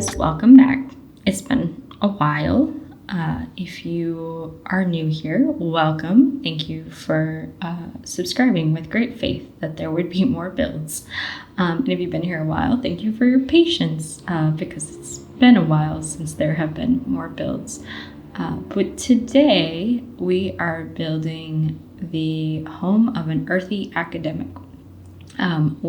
guys, welcome back. It's been a while. If you are new here, welcome. Thank you for subscribing with great faith that there would be more builds. And if you've been here a while, thank you for your patience because it's been a while since there have been more builds. But today we are building the home of an earthy academic, and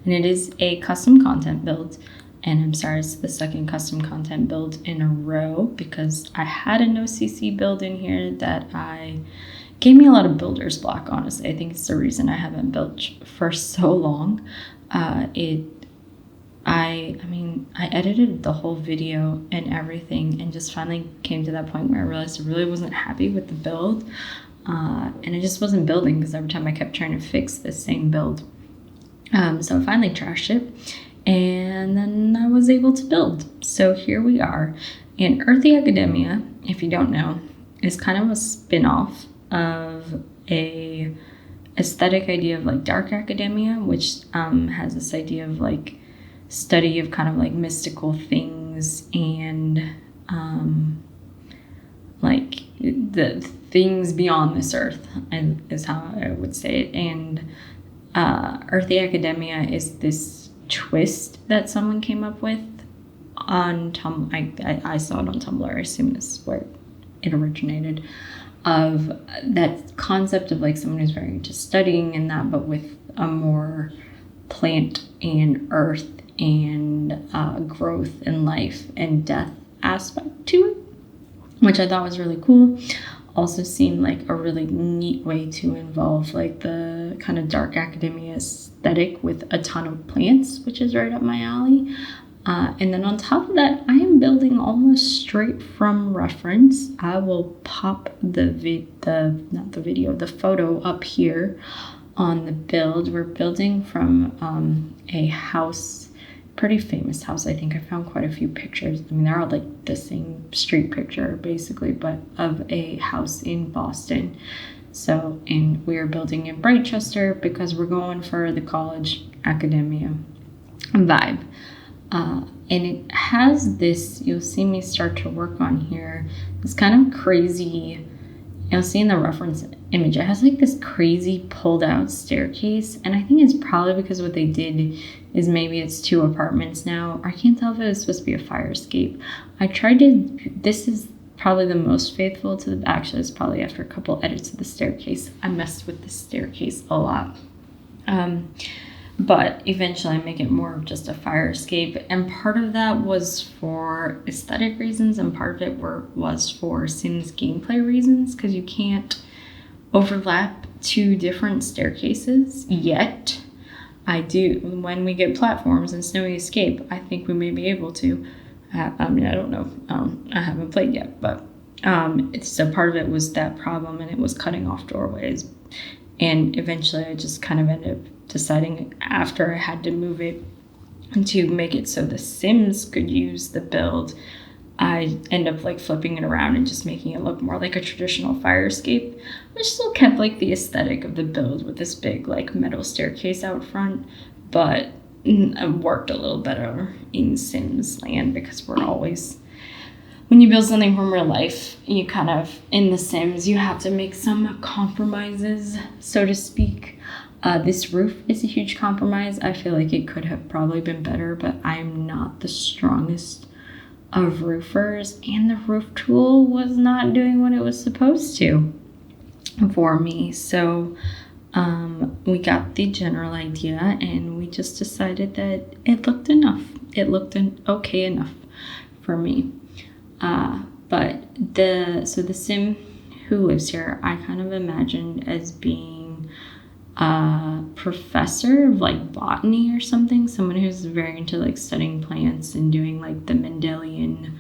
it is a custom content build. And I'm sorry, it's the second custom content build in a row because I had an OCC build in here that gave me a lot of builder's block, honestly. I think it's the reason I haven't built for so long. I edited the whole video and everything and just finally came to that point where I realized I really wasn't happy with the build. And I just wasn't building because every time I kept trying to fix the same build. So I finally trashed it. And then I was able to build. So here we are. And Earthy Academia, if you don't know, is kind of a spin-off of a aesthetic idea of like dark academia, which has this idea of like study of kind of like mystical things and like the things beyond this earth is how I would say it. And Earthy Academia is this twist that someone came up with on Tumblr. I saw it on Tumblr. I assume this is where it originated, of that concept of like someone who's very into studying and that, but with a more plant and earth and growth and life and death aspect to it, which I thought was really cool. Also seemed like a really neat way to involve like the kind of dark academia aesthetic with a ton of plants, which is right up my alley. And then on top of that, I am building almost straight from reference. I will pop the photo up here on the build. We're building from a house, pretty famous house. I think I found quite a few pictures. I mean, they're all like the same street picture basically, but of a house in Boston. So, and we're building in Britechester because we're going for the college academia vibe. And it has this, you'll see me start to work on here, this kind of crazy, you'll see in the reference image, it has like this crazy pulled out staircase. And I think it's probably because what they did is maybe it's 2 apartments now. I can't tell if it was supposed to be a fire escape. This is probably the most faithful to the, actually it's probably after a couple edits of the staircase. I messed with the staircase a lot. But eventually I make it more of just a fire escape. And part of that was for aesthetic reasons and part of it was for Sims gameplay reasons, because you can't overlap 2 different staircases yet. I do, when we get platforms in Snowy Escape, I think we may be able to. I mean, I don't know. I haven't played yet, but so part of it was that problem, and it was cutting off doorways. And eventually I just kind of ended up deciding after I had to move it to make it so the Sims could use the build, I end up like flipping it around and just making it look more like a traditional fire escape, which still kept like the aesthetic of the build with this big like metal staircase out front, but it worked a little better in Sims land because we're always, when you build something from real life, you kind of, in the Sims, you have to make some compromises, so to speak. This roof is a huge compromise. I feel like it could have probably been better, but I'm not the strongest of roofers, and the roof tool was not doing what it was supposed to for me. So we got the general idea and we just decided that it looked enough. It looked okay enough for me. But the Sim who lives here, I kind of imagined as being a professor of like botany or something, someone who's very into like studying plants and doing like the Mendelian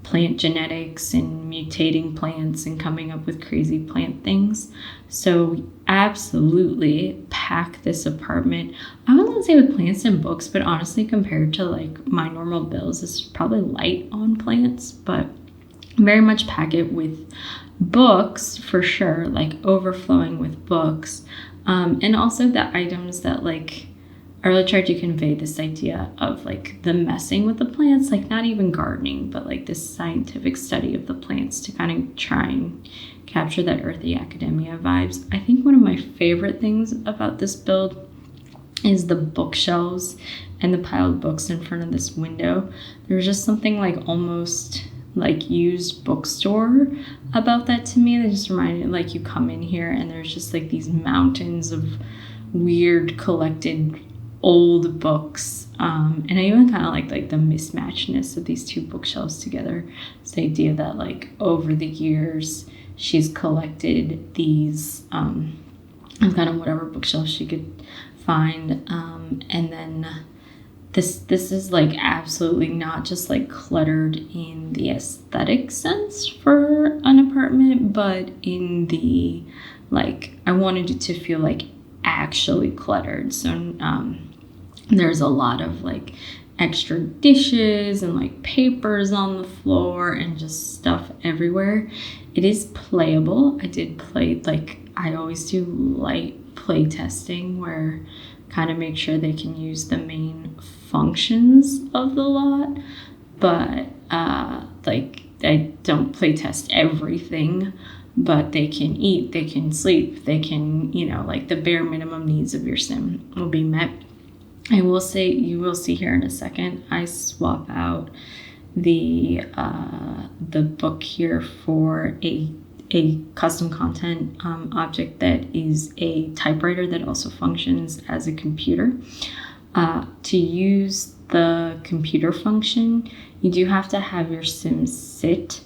plant genetics and mutating plants and coming up with crazy plant things. So absolutely pack this apartment. I wouldn't say with plants and books, but honestly compared to like my normal builds, this is probably light on plants, but very much pack it with books for sure, like overflowing with books. And also the items that like I really tried to convey this idea of like the messing with the plants, like not even gardening, but like this scientific study of the plants to kind of try and capture that earthy academia vibes. I think one of my favorite things about this build is the bookshelves and the piled books in front of this window. There's just something like almost like used bookstore about that to me. That just reminded me, like, you come in here and there's just like these mountains of weird collected old books, and I even kind of like the mismatchedness of these two bookshelves together. This idea that like over the years she's collected these kind of whatever bookshelves she could find, and then this is like absolutely not just like cluttered in the aesthetic sense for an apartment, but in the like I wanted it to feel like actually cluttered. So there's a lot of like extra dishes and like papers on the floor and just stuff everywhere. It is playable. I did play, like I always do, light play testing where kind of make sure they can use the main functions of the lot, but like I don't play test everything, but they can eat, they can sleep, they can, you know, like the bare minimum needs of your sim will be met. I will say, you will see here in a second, I swap out the book here for a custom content object that is a typewriter that also functions as a computer. To use the computer function, you do have to have your Sims sit,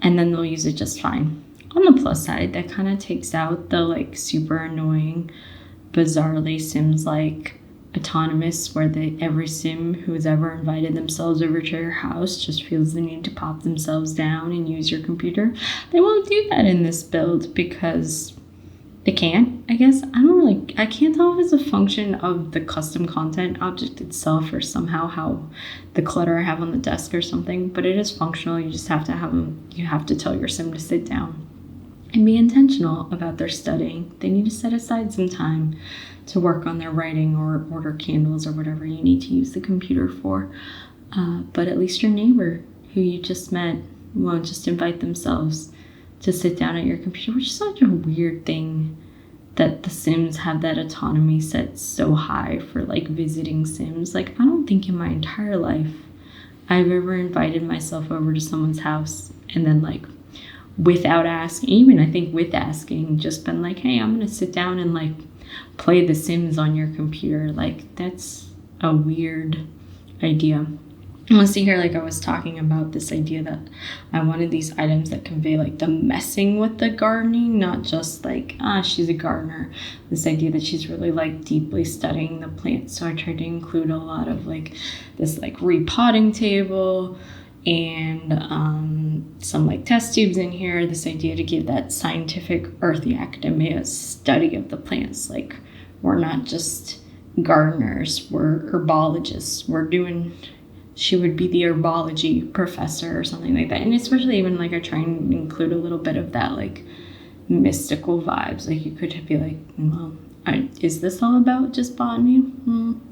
and then they'll use it just fine. On the plus side, that kind of takes out the like super annoying, bizarrely Sims like autonomous, where every sim who has ever invited themselves over to your house just feels the need to pop themselves down and use your computer. They won't do that in this build because they can't, I guess. I can't tell if it's a function of the custom content object itself or somehow how the clutter I have on the desk or something, but it is functional. You just have to have them, you have to tell your sim to sit down and be intentional about their studying. They need to set aside some time to work on their writing or order candles or whatever you need to use the computer for. But at least your neighbor who you just met won't just invite themselves to sit down at your computer, which is such a weird thing that the Sims have that autonomy set so high for like visiting Sims. Like, I don't think in my entire life I've ever invited myself over to someone's house and then like without asking, even I think with asking, just been like, hey, I'm gonna sit down and like play The Sims on your computer. Like, that's a weird idea. Let's see here, like I was talking about this idea that I wanted these items that convey like the messing with the gardening, not just like, she's a gardener. This idea that she's really like deeply studying the plants. So I tried to include a lot of like this like repotting table and some like test tubes in here. This idea to give that scientific earthy academia study of the plants. Like, we're not just gardeners, we're herbologists. She would be the herbology professor or something like that. And especially even like I try and include a little bit of that like mystical vibes. Like, you could be like, well, is this all about just botany?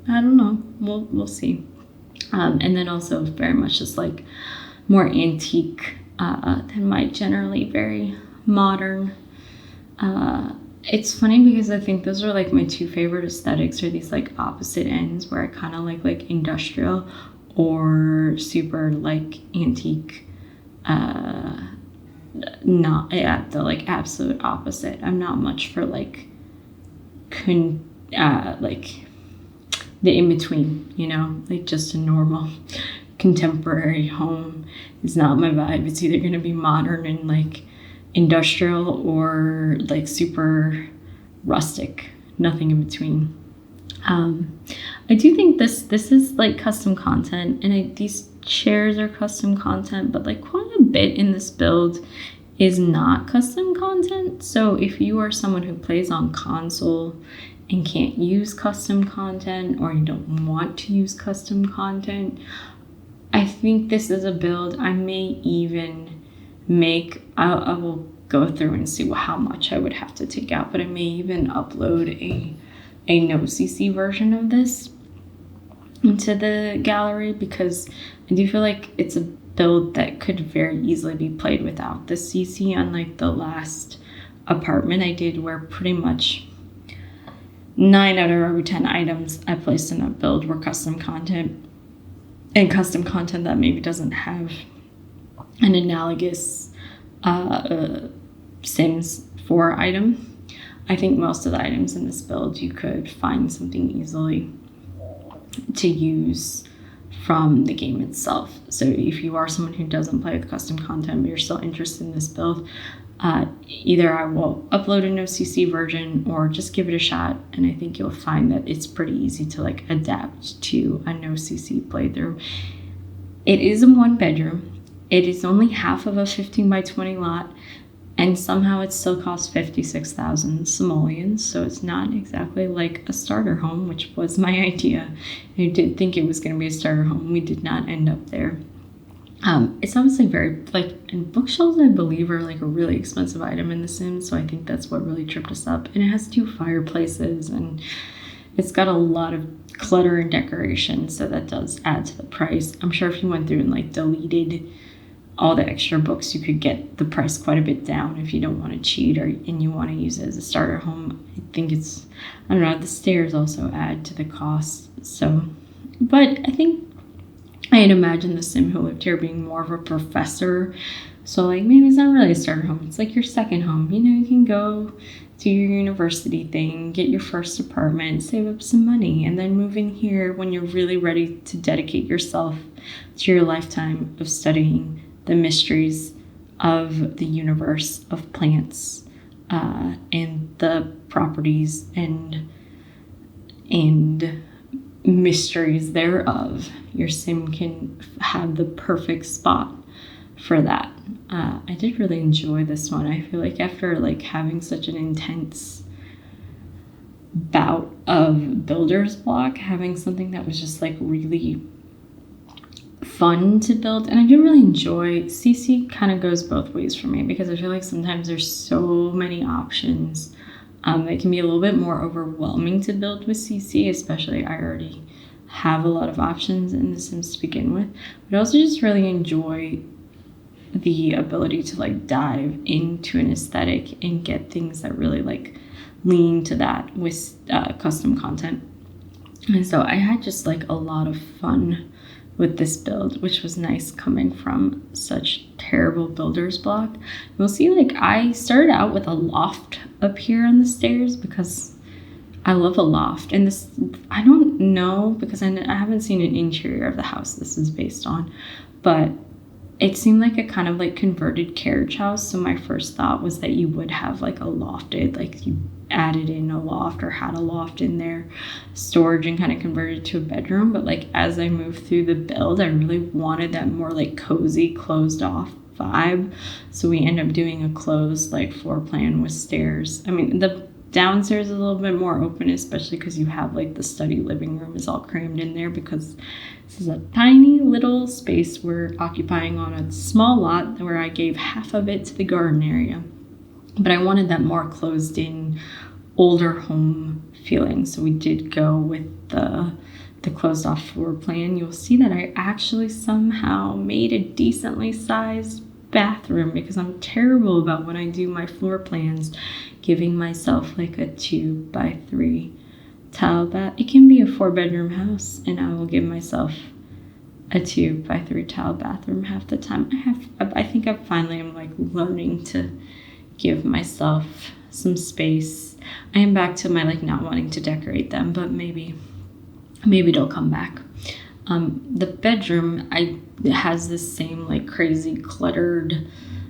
I don't know. We'll see. And then also very much just like more antique than my generally very modern. It's funny because I think those are like my two favorite aesthetics, are these like opposite ends where I kind of like industrial or super like antique. Not at the like absolute opposite. I'm not much for like like the in-between, you know, like just a normal contemporary home is not my vibe. It's either going to be modern and like industrial or like super rustic, nothing in between. I do think this is like custom content, and these chairs are custom content, but like quite a bit in this build is not custom content. So if you are someone who plays on console and can't use custom content, or you don't want to use custom content, I think this is a build I may even make. I will go through and see how much I would have to take out, but I may even upload a no CC version of this into the gallery, because I do feel like it's a build that could very easily be played without the CC, unlike the last apartment I did, where pretty much 9 out of every 10 items I placed in that build were custom content, and custom content that maybe doesn't have an analogous Sims 4 item. I think most of the items in this build you could find something easily to use from the game itself. So if you are someone who doesn't play with custom content but you're still interested in this build, either I will upload a no CC version or just give it a shot, and I think you'll find that it's pretty easy to like adapt to a no CC playthrough. It is a 1-bedroom. It is only half of a 15 by 20 lot, and somehow it still costs 56,000 simoleons, so it's not exactly like a starter home, which was my idea. I did think it was going to be a starter home. We did not end up there. It's obviously very, like, and bookshelves, I believe, are like a really expensive item in The Sims, so I think that's what really tripped us up. And it has 2 fireplaces, and it's got a lot of clutter and decoration, so that does add to the price. I'm sure if you went through and like deleted all the extra books, you could get the price quite a bit down if you don't want to cheat and you want to use it as a starter home. I think it's, I don't know, the stairs also add to the cost. So, but I think I had imagined the Sim who lived here being more of a professor. So like maybe it's not really a starter home. It's like your second home. You know, you can go do your university thing, get your first apartment, save up some money, and then move in here when you're really ready to dedicate yourself to your lifetime of studying the mysteries of the universe of plants, and the properties and mysteries thereof. Your Sim can have the perfect spot for that. I did really enjoy this one. I feel like after like having such an intense bout of builder's block, having something that was just like really fun to build, and I do really enjoy CC. Kind of goes both ways for me, because I feel like sometimes there's so many options that can be a little bit more overwhelming to build with CC, especially I already have a lot of options in The Sims to begin with. But I also just really enjoy the ability to like dive into an aesthetic and get things that really like lean to that with custom content. And so I had just like a lot of fun with this build, which was nice coming from such terrible builder's block. You'll see like I started out with a loft up here on the stairs because I love a loft. And this, I don't know, because I haven't seen an interior of the house this is based on, but it seemed like a kind of like converted carriage house. So my first thought was that you would have like a lofted, like you added in a loft or had a loft in there, storage, and kind of converted to a bedroom. But like as I moved through the build, I really wanted that more like cozy, closed off vibe. So we end up doing a closed like floor plan with stairs. I mean, the downstairs is a little bit more open, especially because you have like the study living room is all crammed in there, because this is a tiny little space we're occupying on a small lot where I gave half of it to the garden area. But I wanted that more closed in, older home feeling. So we did go with the closed off floor plan. You'll see that I actually somehow made a decently sized bathroom, because I'm terrible about when I do my floor plans, giving myself like a 2x3 tile bath. It can be a 4-bedroom house, and I will give myself a 2x3 tile bathroom half the time. I think I finally am like learning to give myself some space. I am back to my like not wanting to decorate them, but maybe it'll come back. The bedroom has this same like crazy cluttered,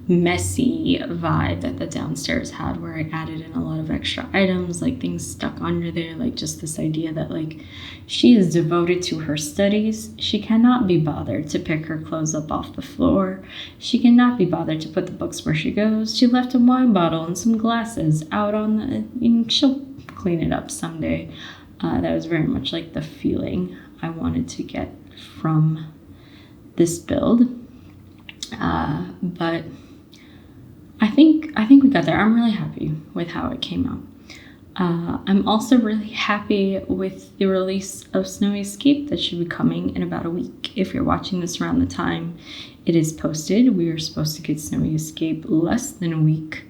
messy vibe that the downstairs had, where I added in a lot of extra items, like things stuck under there, like just this idea that like she is devoted to her studies. She cannot be bothered to pick her clothes up off the floor. She cannot be bothered to put the books where she goes. She left a wine bottle and some glasses out on and she'll clean it up someday. That was very much like the feeling I wanted to get from this build. But I think we got there. I'm really happy with how it came out. I'm also really happy with the release of Snowy Escape that should be coming in about a week. If you're watching this around the time it is posted, we are supposed to get Snowy Escape less than a week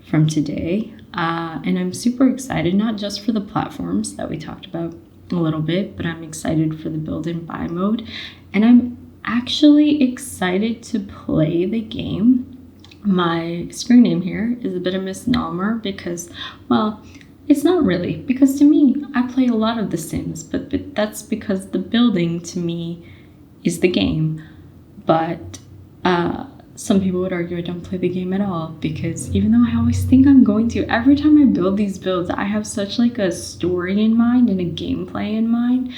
from today. And I'm super excited, not just for the platforms that we talked about a little bit, but I'm excited for the build and buy mode. And I'm actually excited to play the game. My screen name here is a bit of a misnomer because, well, it's not really, because to me, I play a lot of The Sims, but that's because the building to me is the game. But some people would argue I don't play the game at all, because even though I always think I'm going to, every time I build these builds, I have such like a story in mind and a gameplay in mind.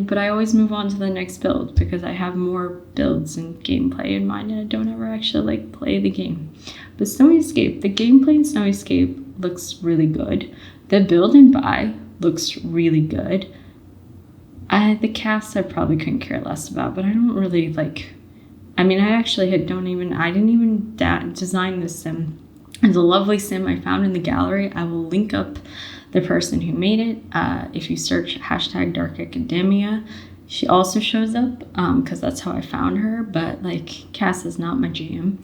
But I always move on to the next build because I have more builds and gameplay in mind, and I don't ever actually like play the game. But Snowy Escape, the gameplay in Snowy Escape looks really good. The build and buy looks really good. The cast I probably couldn't care less about, but I don't really like. I mean, I didn't even design this sim. It's a lovely sim I found in the gallery. I will link up the person who made it. If you search #DarkAcademia, she also shows up because that's how I found her. But like, Cass is not my jam.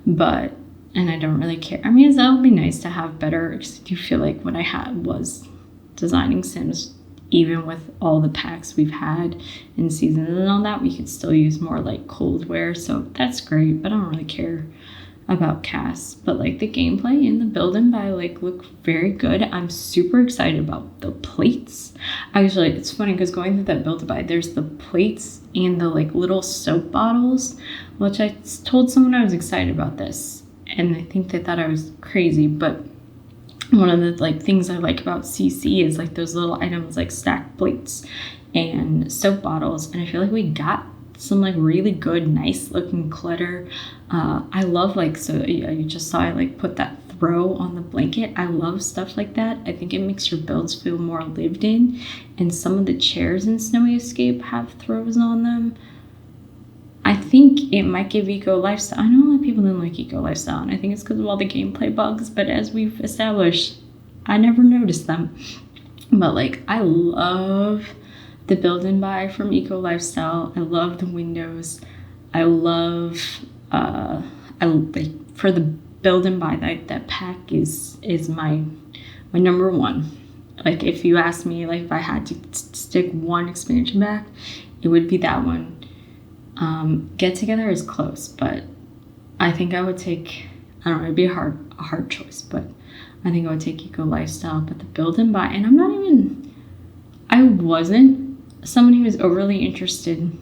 And I don't really care. I mean, that would be nice to have better. I do feel like when I was designing Sims, even with all the packs we've had in seasons and all that, we could still use more like cold wear. So that's great, but I don't really care about Cass. But like the gameplay and the build and buy like look very good. I'm super excited about the plates. Actually, it's funny because going through that build and buy, there's the plates and the like little soap bottles, which I told someone I was excited about this. And I think they thought I was crazy, but one of the like things I like about CC is like those little items like stacked plates and soap bottles. And I feel like we got some like really good, nice looking clutter. I love like, so yeah, you just saw I like put that throw on the blanket. I love stuff like that. I think it makes your builds feel more lived in. And some of the chairs in Snowy Escape have throws on them. I think it might give Eco Lifestyle. I know a lot of people didn't like Eco Lifestyle, and I think it's because of all the gameplay bugs, but as we've established, I never noticed them. But like, I love the build and buy from Eco Lifestyle. I love the windows. I love, for the build and buy, that pack is my number one. Like, if you ask me, like, if I had to stick one expansion pack, it would be that one. Get Together is close, but I think I would take, I don't know, it'd be a hard choice, but I think I would take Eco Lifestyle. But the build and buy, and I wasn't someone who was overly interested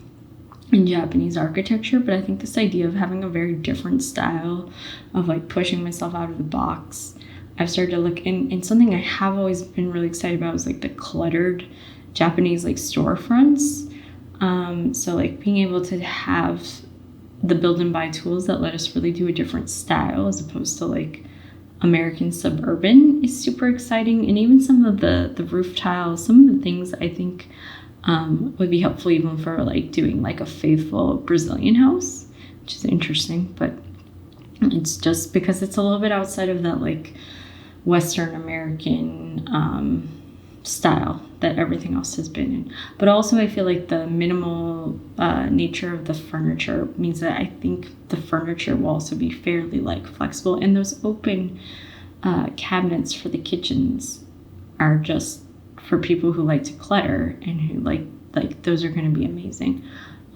in Japanese architecture, but I think this idea of having a very different style of like pushing myself out of the box, I've started to look in something I have always been really excited about is like the cluttered Japanese like storefronts. So like being able to have the build and buy tools that let us really do a different style as opposed to like American suburban is super exciting. And even some of the roof tiles, some of the things I think would be helpful even for like doing like a faithful Brazilian house, which is interesting, but it's just because it's a little bit outside of that like Western American style that everything else has been in. But also I feel like the minimal nature of the furniture means that I think the furniture will also be fairly like flexible, and those open cabinets for the kitchens are just for people who like to clutter and who like those are going to be amazing.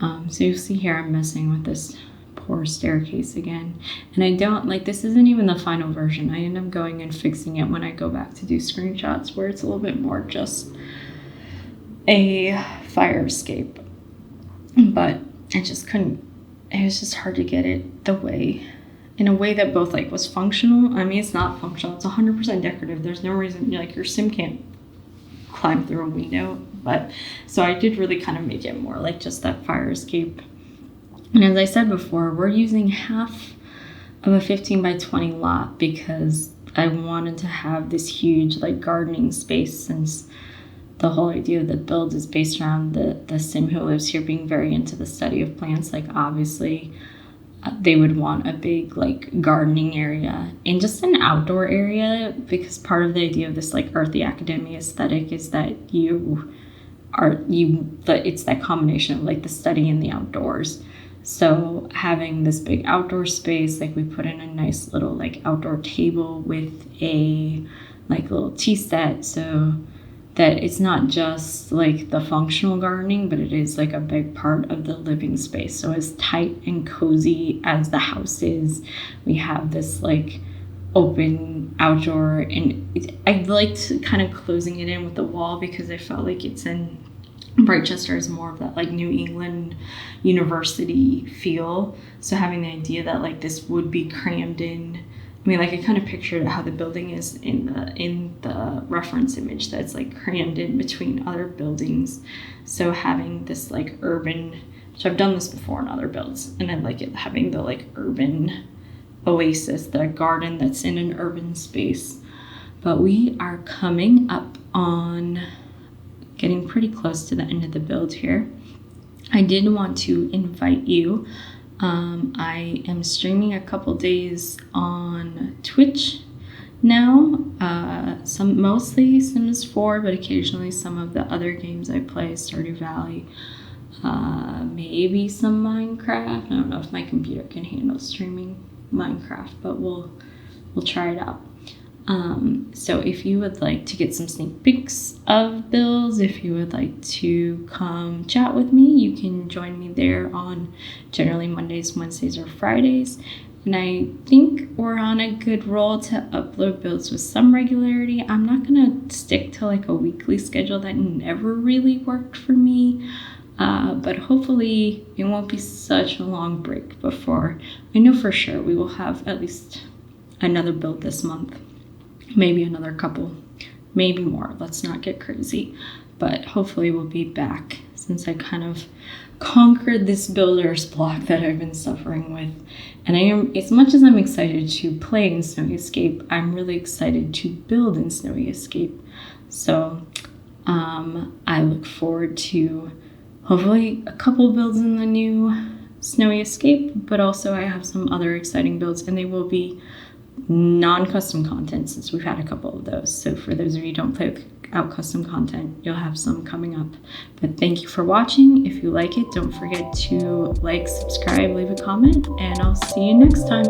So you'll see here I'm messing with this poor staircase again, and I don't like, this isn't even the final version. I end up going and fixing it when I go back to do screenshots where it's a little bit more just a fire escape, but I just couldn't, it was just hard to get it in a way that both like was functional. I mean, it's not functional, it's 100% decorative. There's no reason like your sim can't climb through a window, but so I did really kind of make it more like just that fire escape. And as I said before, we're using half of a 15 by 20 lot because I wanted to have this huge like gardening space, since the whole idea of the build is based around the sim who lives here being very into the study of plants. Like obviously they would want a big like gardening area and just an outdoor area, because part of the idea of this like earthy academia aesthetic is that it's that combination of like the study and the outdoors. So having this big outdoor space, like we put in a nice little like outdoor table with a like little tea set, so that it's not just like the functional gardening, but it is like a big part of the living space. So as tight and cozy as the house is, we have this like open outdoor, and I liked kind of closing it in with the wall because I felt like it's in Britechester is more of that like New England university feel. So having the idea that like this would be crammed in, I mean, like I kind of pictured how the building is in the reference image, that's like crammed in between other buildings. So having this like urban, so I've done this before in other builds, and I like it having the like urban oasis, the garden that's in an urban space. But we are coming up on getting pretty close to the end of the build here. I did want to invite you. I am streaming a couple days on Twitch now, mostly Sims 4, but occasionally some of the other games I play, Stardew Valley, maybe some Minecraft. I don't know if my computer can handle streaming Minecraft, but we'll try it out. So if you would like to get some sneak peeks of builds, if you would like to come chat with me, you can join me there on generally Mondays, Wednesdays, or Fridays. And I think we're on a good roll to upload builds with some regularity. I'm not gonna stick to like a weekly schedule. That never really worked for me. But hopefully it won't be such a long break before. I know for sure we will have at least another build this month. Maybe another couple, maybe more. Let's not get crazy. But hopefully we'll be back, since I kind of conquered this builder's block that I've been suffering with. And I am, as much as I'm excited to play in Snowy Escape, I'm really excited to build in Snowy Escape. So I look forward to hopefully a couple builds in the new Snowy Escape, but also I have some other exciting builds, and they will be non-custom content, since we've had a couple of those. So for those of you who don't play out custom content, you'll have some coming up. But thank you for watching. If you like it, don't forget to like, subscribe, leave a comment, and I'll see you next time.